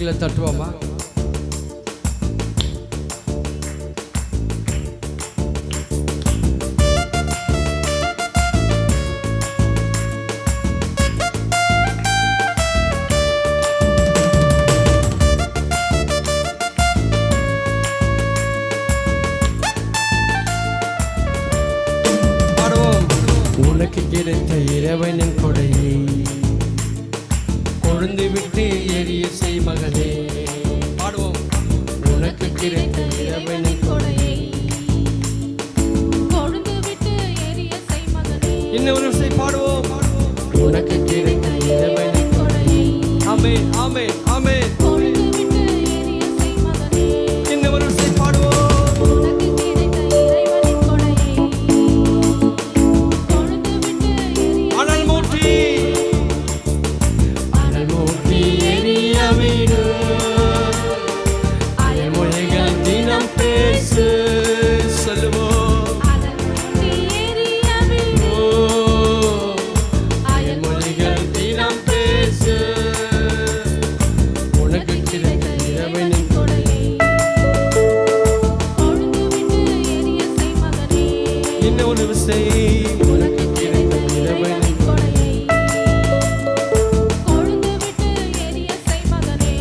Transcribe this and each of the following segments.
கைகளை தட்டுவோமா? உனக்கு கிடைத்த இறைவனின் கொடையை கொழுந்து விட்டு எரிய செய் மகனே. பாடுவோம். உனக்கு கிடைத்த இறைவனின் கொடையை கொழுந்து விட்டு எரிய செய் மகனே. இன்னொரு விசை பாடுவோம். உனக்கு கிடைத்த இறைவனின் கொடையை. ஆமென் ஆமென் ஆமென். கொழுந்து விட்டு எரிய செய் மகனே. இன்னொரு விசை பாடுவோம். உனக்கு கிடைத்த இறைவனின் கொடையை கொழுந்து விட்டு எரிய செய் மகனே.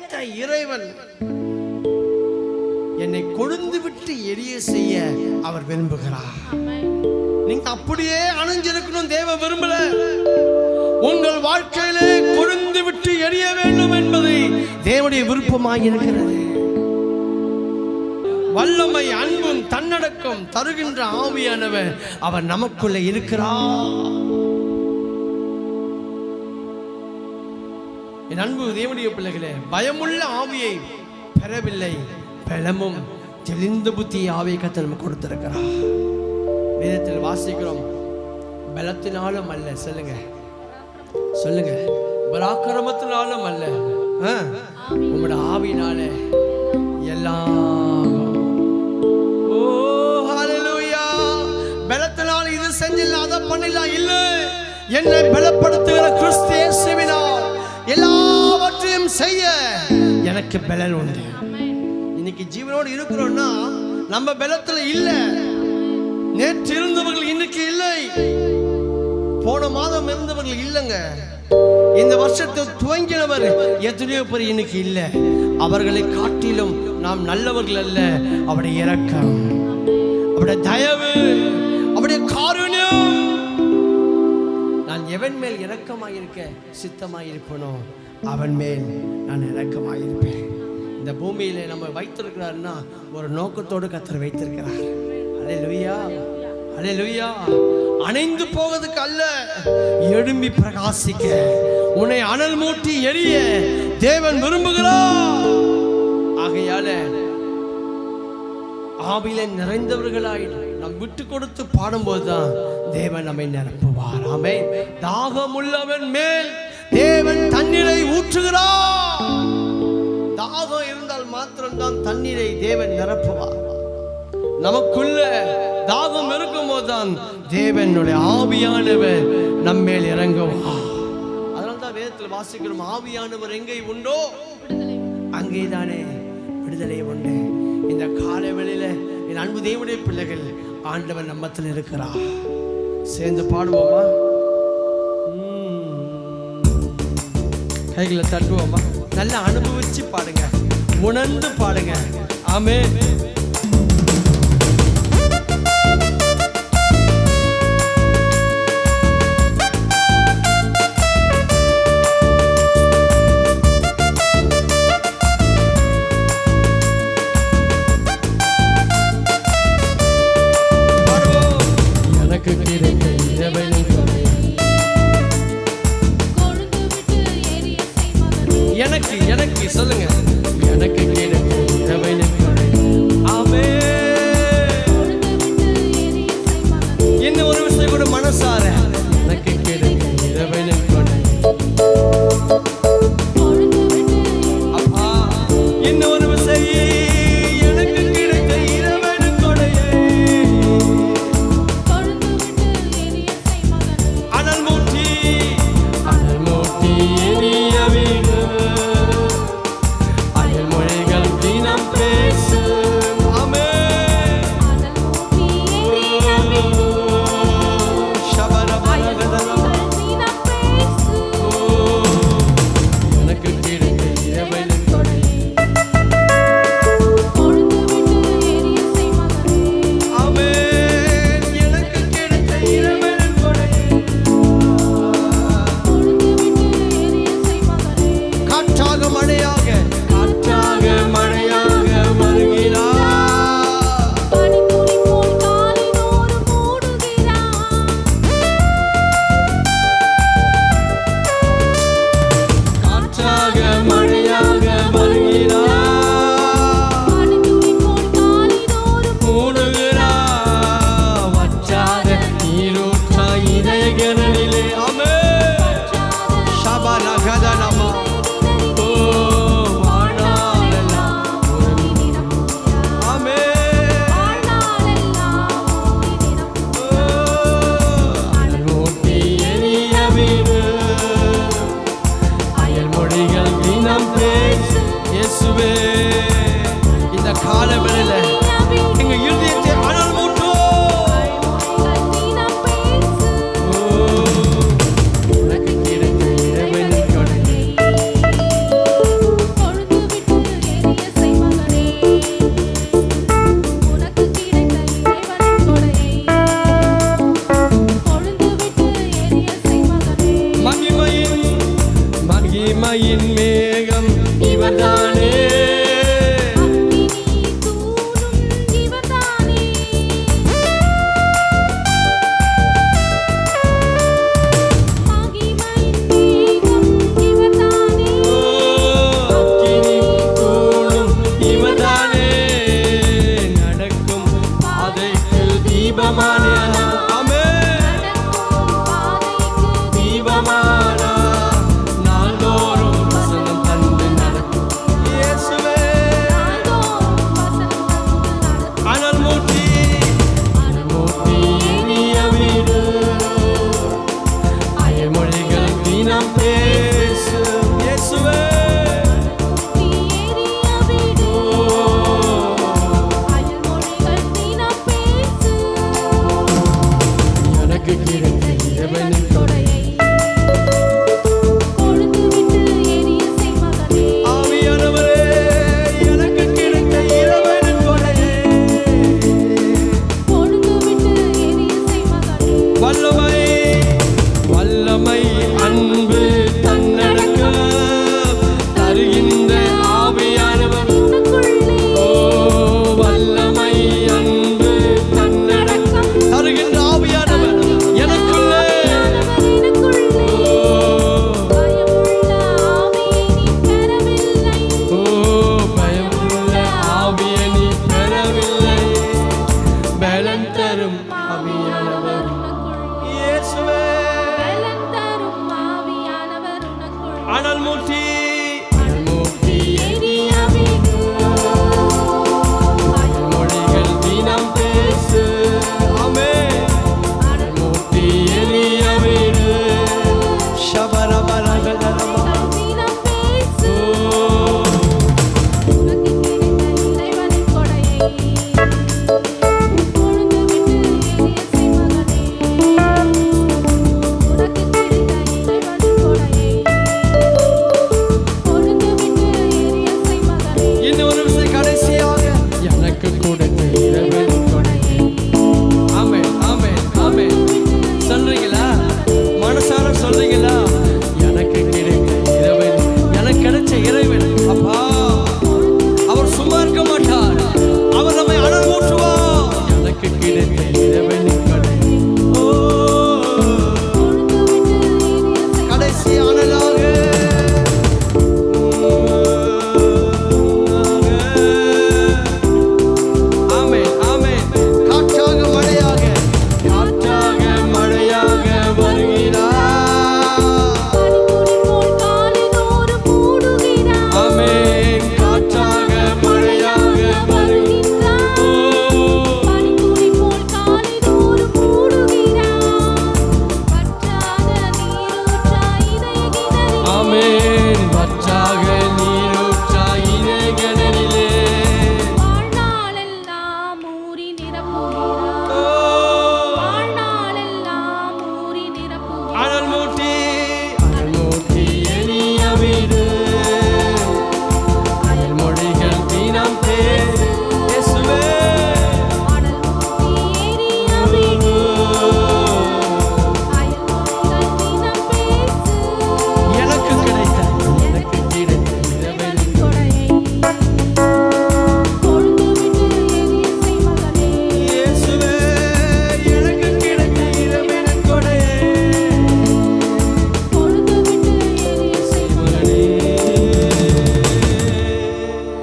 படைத்த இறைவன் என்னை கொழுந்து விட்டு எரிய செய்ய அவர் விரும்புகிறார். நீங்க அப்படியே அணைஞ்சிருக்கணும் தேவ விரும்பல. உங்கள் வாழ்க்கையிலே கொழுந்து விட்டு எரிய வேண்டும் என்பதை தேவனுடைய விருப்பமாய் இருக்கிறது. வல்லமை, அன்பும் தன்னடக்கம் தருகின்ற ஆவியானவர் அவர் நமக்குள்ள இருக்கிறார். என் அன்பு தேவனுடைய பிள்ளைகளே, பயமுள்ள ஆவியை பெறவில்லை, பலமும் தெளிந்த புத்தி ஆவியை கர்த்தர் நமக்கு கொடுத்திருக்கிறார். வேதத்தில் வாசிக்கிறோம், பலத்தினாலும் அல்ல, சொல்லுங்க சொல்லுங்க, பராக்கிரமத்தினாலும் அல்ல, உங்களோட ஆவியினால எல்லாம். ஓ ஹல்லேலூயா. பலத்தினால் இது செஞ்சிடலாம், அதை பண்ணிடலாம், இல்லை, என்னை பலப்படுத்துகிற கிறிஸ்து இயேசுவினால் எல்லாவற்றையும் செய்ய எனக்கு பலன் உண்டு. இன்னைக்கு ஜீவனோடு இருக்கிறோம்னா நம்ம பலத்துல இல்ல. நேற்று இருந்தவர்கள் இன்னைக்கு இல்லை, போன மாதம் இருந்தவர்கள் இல்லைங்க. இந்த வருஷத்தை துவங்கினவர் எத்தனையோ பேர் இன்னைக்கு இல்லை. அவர்களை காட்டிலும் நாம் நல்லவர்கள் அல்ல. அவருடைய இரக்கம், அவருடைய தயவு, அவருடைய காருண்யம். நான் எவன் மேல் இரக்கமாயிருக்க சித்தமாயிருப்பனோ அவன் மேல் நான் இரக்கமாயிருப்பேன். இந்த பூமியில நம்ம வைத்திருக்கிறார்னா ஒரு நோக்கத்தோடு கர்த்தர் வைத்திருக்கிறார். அல்லேலூயா, அல்லேலூயா. அணைந்து போவதுக்கு அல்ல, எழும்பி பிரகாசிக்க, உன்னை அனல் மூட்டி எரிய தேவன் விரும்புகிறார். ஆகையால ஆவியிலே நிறைந்தவர்களாய் நாம் விட்டு கொடுத்து பாடும்போதுதான் தேவன் நம்மை நிரப்புவார். ஆமென். தாகம் உள்ளவன் மேல் தேவன் தண்ணீரை ஊற்றுகிறார். தாகம் இருந்தால் மாத்திரம்தான் தண்ணீரை தேவன் நிரப்புவார். நமக்குள்ள தாகம் இருக்கும் போதுதான் தேவனுடைய ஆவியானவர் நம்மேல் இறங்குவார். அதனால்தான் வேதத்தில் வாசிக்கிறோம், ஆவியானவர் எங்கே உண்டோ அங்கேதானே விடுதலை உண்டு. இந்த காலை வேளையில என் அன்பு தேவனுடைய பிள்ளைகள், ஆண்டவர் நம்மத்தில் இருக்கிறார். சேர்ந்து பாடுவோமா? கைகளை தட்டுவோமா? நல்லா அனுபவிச்சு பாடுங்க, உணர்ந்து பாடுங்க. ஆமென். எனக்கு சொல்லுங்க, எனக்கு கிடைத்த இரவின் கொடை. ஆமென். இன்னும் ஒரு விஷயம் கூட மனசார, எனக்கு கிடைத்த இரவின் கொடை. அப்பா, இன்னும் ஒரு விஷயம், எனக்கு கிடைத்த இரவின் கொடை. அனல் மூட்டி எரிய வீடு, இயேசுவே, இந்த கால வேளையில